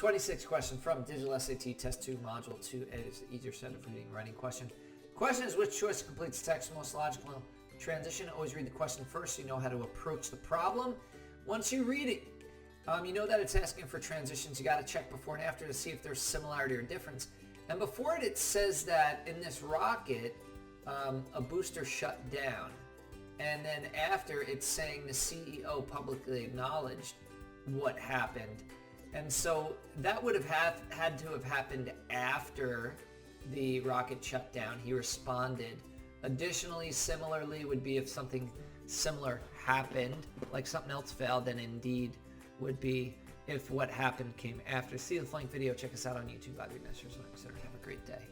26th question from Digital SAT Test 2, Module 2A. It's an easier set of reading and writing question. Question is, which choice completes the text most logical transition? Always read the question first so you know how to approach the problem. Once you read it, you know that it's asking for transitions. You got to check before and after to see if there's similarity or difference. And before it says that in this rocket, a booster shut down. And then after, it's saying the CEO publicly acknowledged what happened. And so that would have had to have happened after the rocket shut down. He responded. Additionally, similarly would be if something similar happened, like something else failed, then indeed would be if what happened came after. See the flying video. Check us out on YouTube. Have a great day.